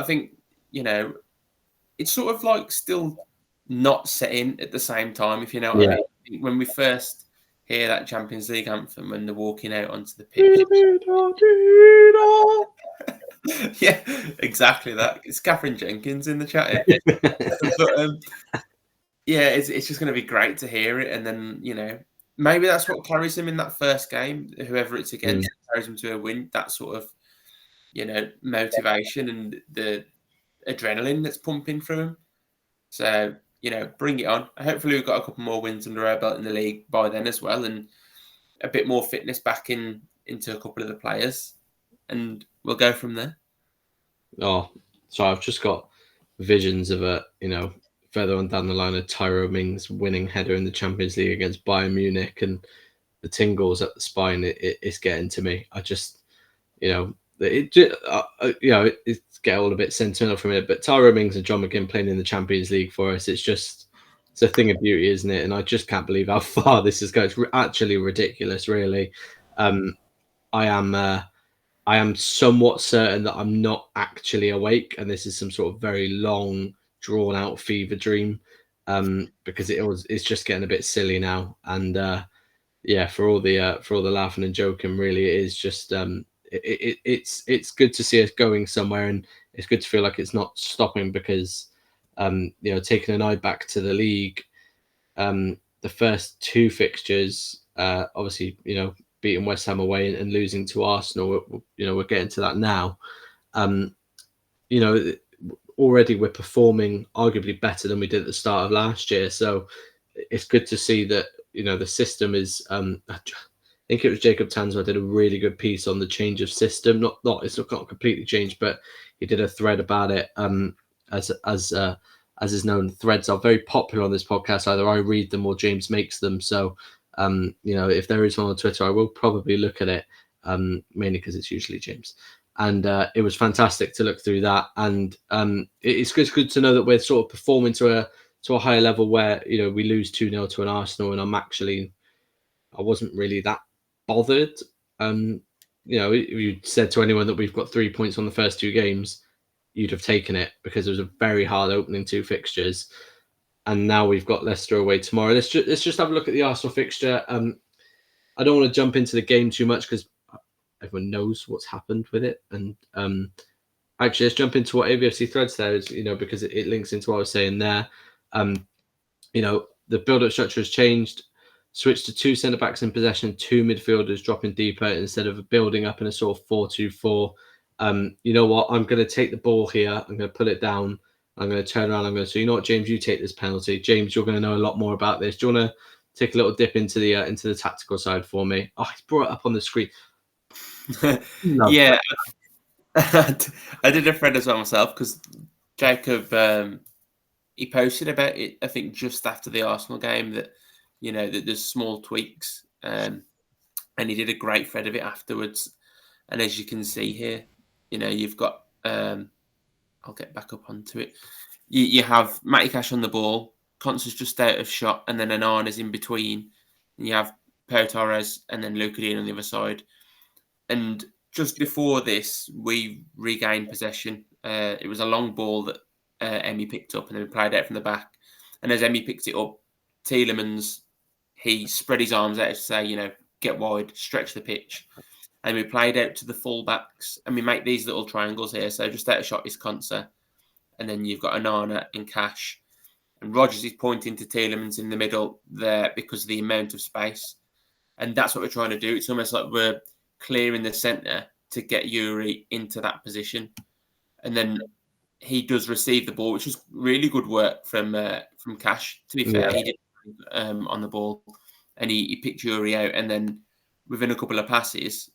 think, it's sort of like still not set in at the same time, if you know what I mean. When we first hear that Champions League anthem when they're walking out onto the pitch. Yeah, exactly that. It's Catherine Jenkins in the chat. But, it's just going to be great to hear it. And then, maybe that's what carries him in that first game. Whoever it's against carries him to a win. That sort of, motivation and the adrenaline that's pumping through him. So, bring it on. Hopefully we've got a couple more wins under our belt in the league by then as well, and a bit more fitness back into a couple of the players, and we'll go from there. Oh, so I've just got visions of further on down the line, of Tyrone Mings winning header in the Champions League against Bayern Munich, and the tingles at the spine. It's getting to me. I just, it's get all a bit sentimental from it. But Tyrone Mings and John McGinn playing in the Champions League for us, it's a thing of beauty, isn't it? And I just can't believe how far this is going. It's actually ridiculous, really. I am somewhat certain that I'm not actually awake, and this is some sort of very long, drawn out fever dream, because it's just getting a bit silly now. And for all the laughing and joking, really, it is just it's good to see us going somewhere, and it's good to feel like it's not stopping, because taking an eye back to the league, the first two fixtures, obviously, beating West Ham away and losing to Arsenal, we're getting to that now. Already we're performing arguably better than we did at the start of last year. So it's good to see that, the system is, I think it was Jacob Tansworth did a really good piece on the change of system. It's not completely changed, but he did a thread about it. As is known, threads are very popular on this podcast. Either I read them or James makes them. So, if there is one on Twitter, I will probably look at it, mainly because it's usually James. And it was fantastic to look through that. And it's good to know that we're sort of performing to a higher level where, we lose 2-0 to an Arsenal, and I wasn't really that bothered. If you said to anyone that we've got 3 points on the first two games, you'd have taken it, because it was a very hard opening two fixtures. And now we've got Leicester away tomorrow. Let's just have a look at the Arsenal fixture. I don't want to jump into the game too much, because everyone knows what's happened with it. And actually, let's jump into what AVFC threads there is, because it links into what I was saying there. The build-up structure has changed. Switched to two centre-backs in possession, two midfielders dropping deeper instead of building up in a sort of 4-2-4. You know what? I'm going to take the ball here. I'm going to put it down. I'm going to turn around. I'm going to say, you know what, James, you take this penalty. James, you're going to know a lot more about this. Do you want to take a little dip into the tactical side for me? Oh, he's brought it up on the screen. Yeah, I did a thread as well myself, because Jacob, he posted about it, I think, just after the Arsenal game, that that there's small tweaks, and he did a great thread of it afterwards. And as you can see here, you've got I'll get back up onto it. You have Matty Cash on the ball, Concer's just out of shot, and then Onana's in between. And you have Pau Torres and then Luka Dean on the other side. And just before this, we regained possession. It was a long ball that Emmy picked up, and then we played out from the back. And as Emmy picked it up, Tielemans, he spread his arms out to say, get wide, stretch the pitch. And we played out to the full-backs, and we make these little triangles here. So just out of shot is Concer. And then you've got Onana and Cash. and Rodgers is pointing to Tielemans in the middle there because of the amount of space. And that's what we're trying to do. It's almost like we're clearing the centre to get Yuri into that position. And then he does receive the ball, which was really good work from Cash, to be fair. He did on the ball, and he picked Yuri out. And then within a couple of passes,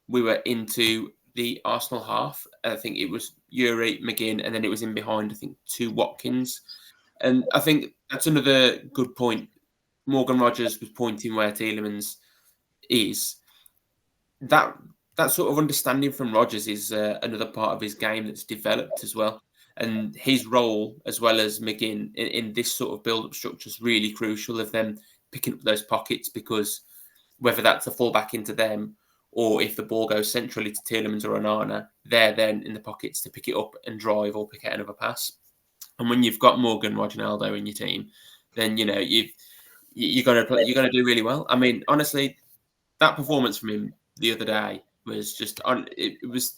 we were into the Arsenal half. I think it was Yuri, McGinn, and then it was in behind, I think, 2 Watkins. And I think that's another good point. Morgan Rodgers was pointing where Tielemans is. That sort of understanding from Rodgers is another part of his game that's developed as well. And his role, as well as McGinn, in this sort of build-up structure is really crucial of them picking up those pockets, because whether that's a fullback into them or if the ball goes centrally to Tielemans or Onana, they're then in the pockets to pick it up and drive or pick out another pass. And when you've got Morgan Reginaldo in your team, then you're going to do really well. I mean, honestly, that performance from him the other day was just it was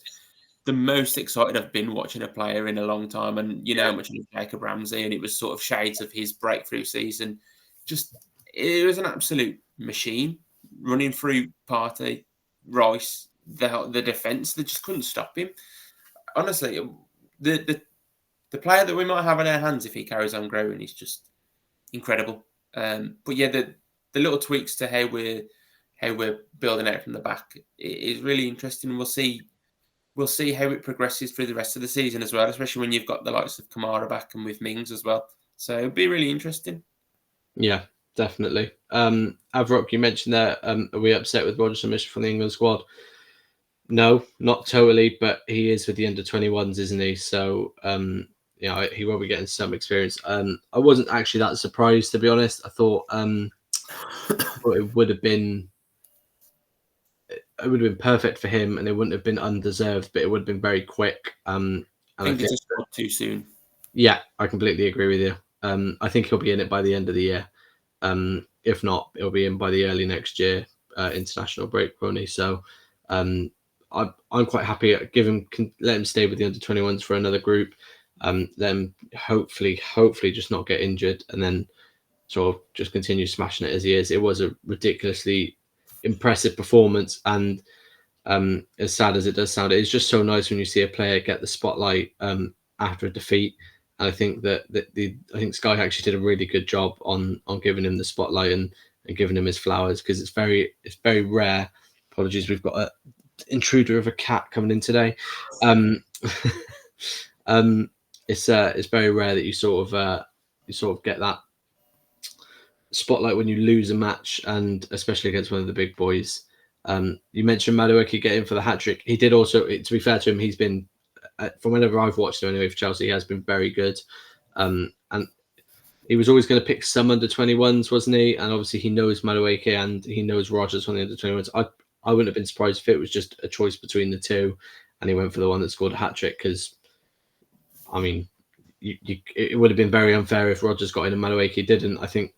the most excited I've been watching a player in a long time. And you know how much I love Jacob Ramsey, and it was sort of shades of his breakthrough season. Just, it was an absolute machine running through Partey, Rice, the defence. They just couldn't stop him. Honestly, the player that we might have in our hands if he carries on growing is just incredible. But yeah, the little tweaks to how we're building out from the back is really interesting. We'll see how it progresses through the rest of the season as well, especially when you've got the likes of Kamara back and with Mings as well. So it'll be really interesting. Yeah, definitely. Avrok, you mentioned that. Are we upset with Rodgers' submission from the England squad? No, not totally, but he is with the under-21s, isn't he? So, he will be getting some experience. I wasn't actually that surprised, to be honest. I thought it would have been perfect for him, and it wouldn't have been undeserved, but it would have been very quick. I think it's just too soon. Yeah, I completely agree with you. I think he'll be in it by the end of the year. If not, he'll be in by the early next year international break, won't he? So I'm quite happy. Let him stay with the under-21s for another group. Then hopefully just not get injured, and then sort of just continue smashing it as he is. It was a ridiculously impressive performance, and as sad as it does sound, it's just so nice when you see a player get the spotlight after a defeat. And I think I think Sky actually did a really good job on giving him the spotlight and giving him his flowers, because it's very rare. Apologies, we've got an intruder of a cat coming in today. It's very rare that you sort of get that spotlight when you lose a match, and especially against one of the big boys. You mentioned Madueke getting for the hat-trick. He did also, to be fair to him, he's been, from whenever I've watched him anyway for Chelsea, he has been very good. And he was always going to pick some under-21s, wasn't he? And obviously he knows Madueke and he knows Rodgers from the under-21s. I wouldn't have been surprised if it was just a choice between the two and he went for the one that scored a hat-trick, because, I mean, it would have been very unfair if Rodgers got in and Madueke didn't. I think,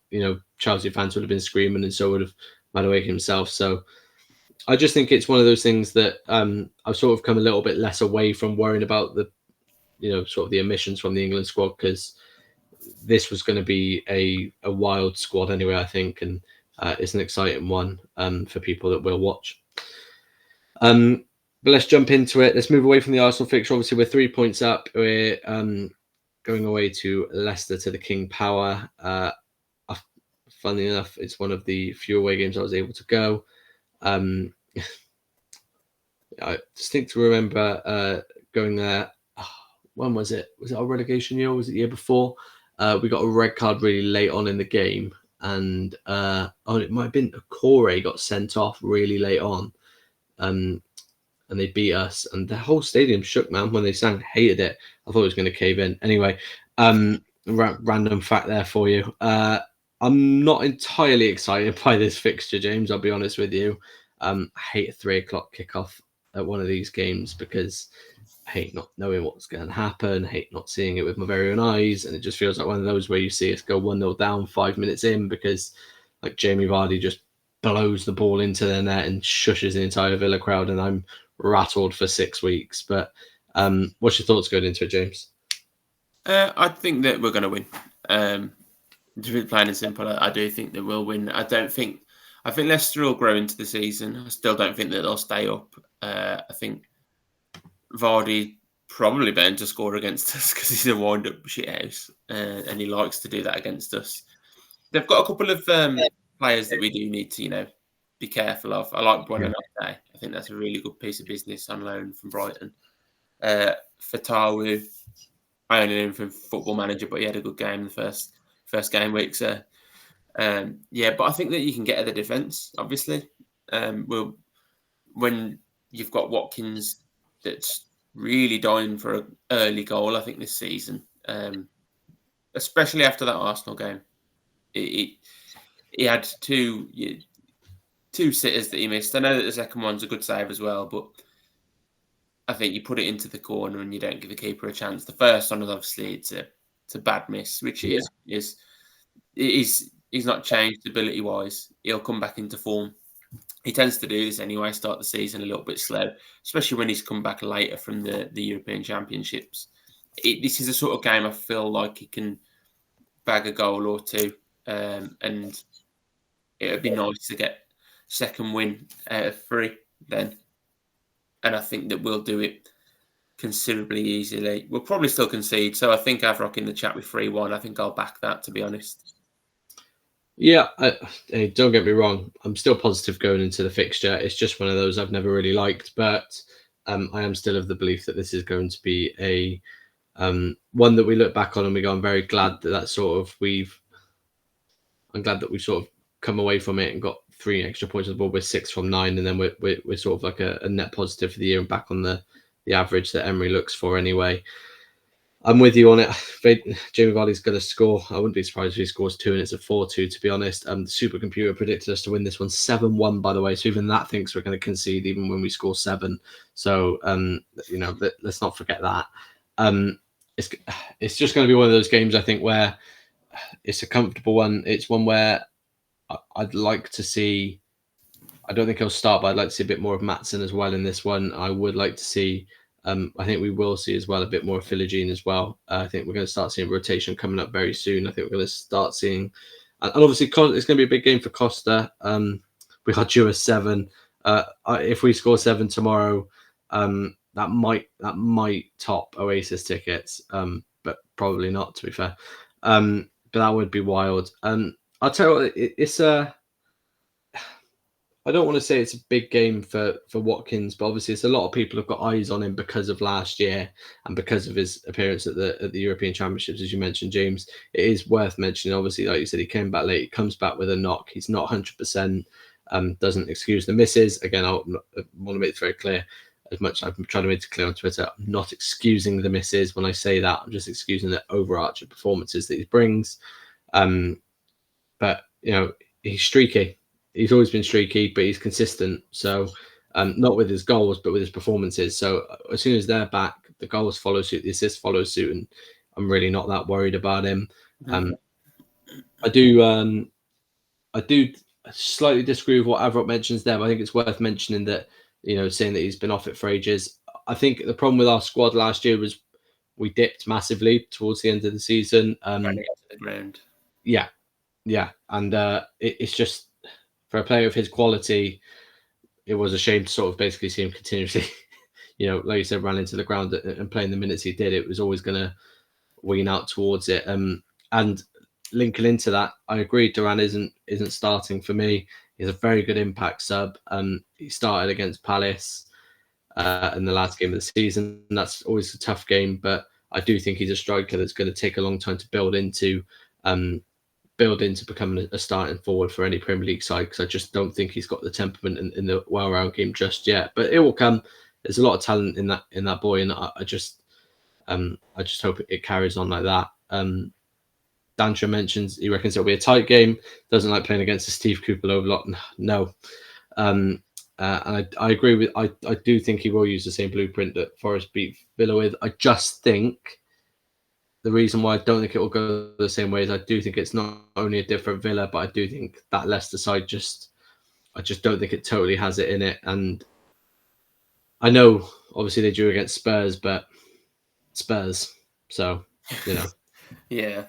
Chelsea fans would have been screaming, and so would have Madueke himself. So I just think it's one of those things that I've sort of come a little bit less away from worrying about the, sort of the omissions from the England squad, because this was going to be a wild squad anyway, I think, and it's an exciting one for people that will watch. But let's jump into it. Let's move away from the Arsenal fixture. Obviously, we're 3 points up. We're going away to Leicester, to the King Power. Funnily enough, it's one of the few away games I was able to go. I distinctly remember going there. When was it? Was it our relegation year, or was it the year before? We got a red card really late on in the game, and it might have been Corey got sent off really late on, and they beat us, and the whole stadium shook, man, when they sang. Hated it. I thought it was going to cave in. Anyway, random fact there for you. I'm not entirely excited by this fixture, James. I'll be honest with you. I hate a 3:00 kickoff at one of these games, because I hate not knowing what's going to happen. I hate not seeing it with my very own eyes, and it just feels like one of those where you see us go 1-0 down 5 minutes in, because like Jamie Vardy just blows the ball into their net and shushes the entire Villa crowd, and I'm rattled for 6 weeks. But what's your thoughts going into it, James? I think that we're going to win. To be plain and simple, I do think they will win. I think Leicester will grow into the season. I still don't think that they'll stay up. I think Vardy probably better to score against us because he's a wind-up shithouse, and he likes to do that against us. They've got a couple of players that we do need to, be careful of. I like Buonanotte. I think that's a really good piece of business on loan from Brighton. Fatawu, I only knew him from Football Manager, but he had a good game the first game week. So, but I think that you can get at the defence, obviously. When you've got Watkins that's really dying for an early goal, I think, this season, especially after that Arsenal game. He had two sitters that he missed. I know that the second one's a good save as well, but I think you put it into the corner and you don't give the keeper a chance. The first one is obviously it's a bad miss, which he's not changed ability wise. He'll come back into form. He tends to do this anyway. Start the season a little bit slow, especially when he's come back later from the European Championships. This is a sort of game I feel like he can bag a goal or two, and it would be nice to get second win out of 3 then. And I think that we'll do it considerably easily. We'll probably still concede. So I think Avrock in the chat with 3-1. I think I'll back that, to be honest. Yeah, don't get me wrong. I'm still positive going into the fixture. It's just one of those I've never really liked. But I am still of the belief that this is going to be a one that we look back on and we go, I'm very glad that I'm glad that we've sort of come away from it and got 3 extra points on the board. We're 6 from 9, and then we're sort of like a net positive for the year and back on the average that Emery looks for anyway. I'm with you on it. Jamie Vardy's going to score. I wouldn't be surprised if he scores 2 and it's a 4-2, to be honest. The supercomputer predicted us to win this one 7-1, by the way. So even that thinks we're going to concede even when we score 7. So, let's not forget that. It's just going to be one of those games, I think, where it's a comfortable one. It's one where I'd like to see, I don't think he'll start, but I'd like to see a bit more of Maatsen as well in this one. I would like to see, I think we will see as well a bit more of Philogene as well. I think we're going to start seeing rotation coming up very soon. I think we're going to start seeing, and obviously it's going to be a big game for Costa. We are due a 7. If we score 7 tomorrow, that might top Oasis tickets, but probably not, to be fair. But that would be wild. I'll tell you, it's I don't want to say it's a big game for Watkins, but obviously it's a lot of people have got eyes on him because of last year and because of his appearance at the European Championships, as you mentioned, James. It is worth mentioning, obviously, like you said, he came back late. He comes back with a knock. He's not 100%. Doesn't excuse the misses. Again, I want to make it very clear. As much as I've tried to make it clear on Twitter, I'm not excusing the misses. When I say that, I'm just excusing the overarching performances that he brings. But he's streaky. He's always been streaky, but he's consistent. So not with his goals, but with his performances. So as soon as they're back, the goals follow suit, the assists follow suit, and I'm really not that worried about him. I do slightly disagree with what Avrock mentions there, but I think it's worth mentioning that, saying that he's been off it for ages. I think the problem with our squad last year was we dipped massively towards the end of the season. Running to the ground. Yeah. And it's just, for a player of his quality, it was a shame to sort of basically see him continuously, like you said, run into the ground and playing the minutes he did. It was always going to wean out towards it. And linking into that, I agree, Duran isn't starting for me. He's a very good impact sub. He started against Palace in the last game of the season. That's always a tough game, but I do think he's a striker that's going to take a long time to build into becoming a starting forward for any Premier League side, because I just don't think he's got the temperament in the well-round game just yet. But it will come. There's a lot of talent in that boy, and I just hope it carries on like that. Dantra mentions he reckons it'll be a tight game. Doesn't like playing against a Steve Cooper lot. No. And I agree with. I do think he will use the same blueprint that Forest beat Villa with. I just think the reason why I don't think it will go the same way is I do think it's not only a different Villa, but I do think that Leicester side I just don't think it totally has it in it. And I know obviously they drew against Spurs, but Spurs, so Yeah.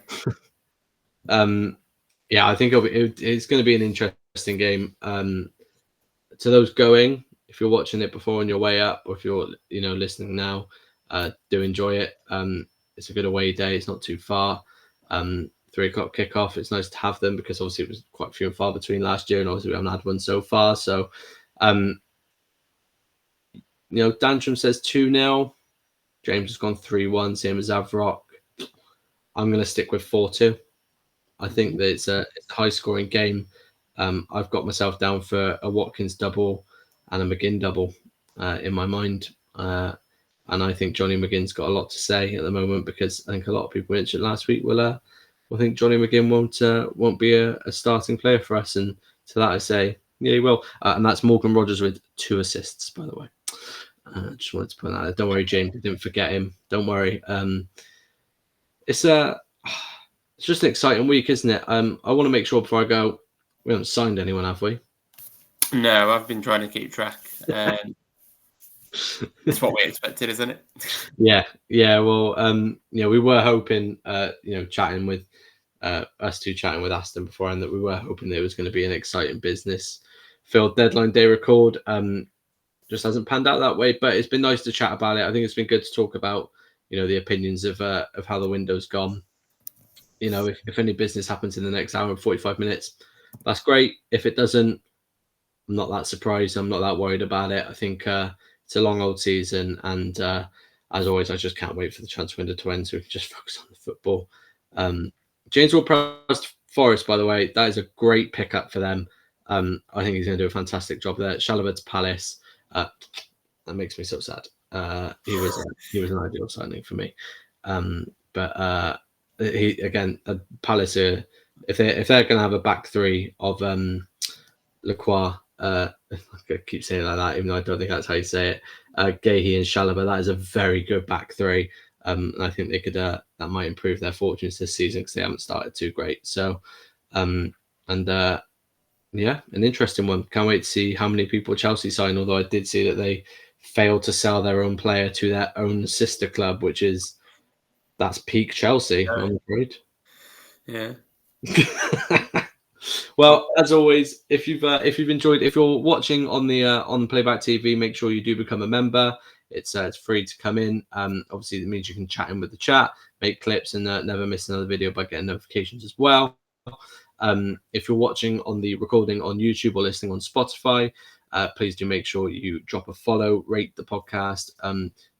I think it's going to be an interesting game. To those going, if you're watching it before on your way up, or if you're listening now, do enjoy it. It's a good away day. It's not too far. 3 o'clock kickoff. It's nice to have them because obviously it was quite few and far between last year, and obviously we haven't had one so far. So, Dantrum says 2-0. James has gone 3-1, same as Avrock. I'm going to stick with 4-2. I think that it's a high-scoring game. I've got myself down for a Watkins double and a McGinn double in my mind. And I think Johnny McGinn's got a lot to say at the moment because I think a lot of people mentioned last week will think Johnny McGinn won't be a starting player for us. And to that I say, yeah, he will. And that's Morgan Rogers with 2 assists, by the way. Just wanted to put that out. Don't worry, James, I didn't forget him. Don't worry. It's just an exciting week, isn't it? I want to make sure before I go, we haven't signed anyone, have we? No, I've been trying to keep track. It's what we expected, isn't it? Yeah. Well, we were hoping, chatting with chatting with Aston beforehand, that we were hoping that it was going to be an exciting business filled deadline day record. Just hasn't panned out that way, but it's been nice to chat about it. I think it's been good to talk about, the opinions of how the window's gone. If any business happens in the next hour and 45 minutes, that's great. If it doesn't, I'm not that surprised. I'm not that worried about it. I think it's a long old season, and as always, I just can't wait for the transfer window to end so we can just focus on the football. James Ward-Prowse Forest, by the way, that is a great pickup for them. I think he's going to do a fantastic job there. Chalobah to Palace. That makes me so sad. He was an ideal signing for me. But Palace, if they're going to have a back three of Lacroix, I keep saying it like that, even though I don't think that's how you say it. Gahey and Chalobah, that is a very good back three. And I think they could that might improve their fortunes this season because they haven't started too great. So, an interesting one. Can't wait to see how many people Chelsea sign. Although I did see that they failed to sell their own player to their own sister club, that's peak Chelsea. I'm afraid. Yeah. Well, as always, if you've enjoyed, if you're watching on the Playback TV, make sure you do become a member. It's free to come in. Obviously, it means you can chat in with the chat, make clips, and never miss another video by getting notifications as well. If you're watching on the recording on YouTube or listening on Spotify, please do make sure you drop a follow, rate the podcast,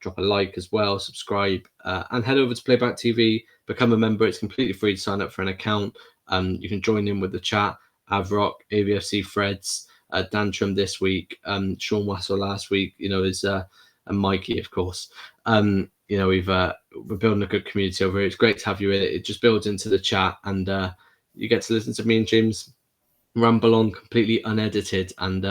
drop a like as well, subscribe, and head over to Playback TV, become a member. It's completely free to sign up for an account. You can join in with the chat. Avrock, AVFC Freds, Dantrum this week, Sean Wassell last week, and Mikey, of course. We're building a good community over here. It's great to have you in it. It just builds into the chat, and you get to listen to me and James ramble on completely unedited, and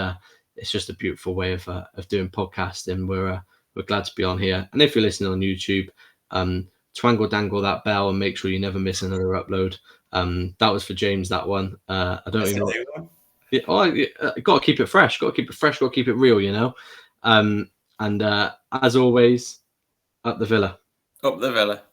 it's just a beautiful way of doing podcasting. We're glad to be on here, and if you're listening on YouTube, twangle dangle that bell and make sure you never miss another upload. That was for James, that one. I don't even know. Got to keep it fresh. Got to keep it real, And as always, up the Villa. Up the Villa.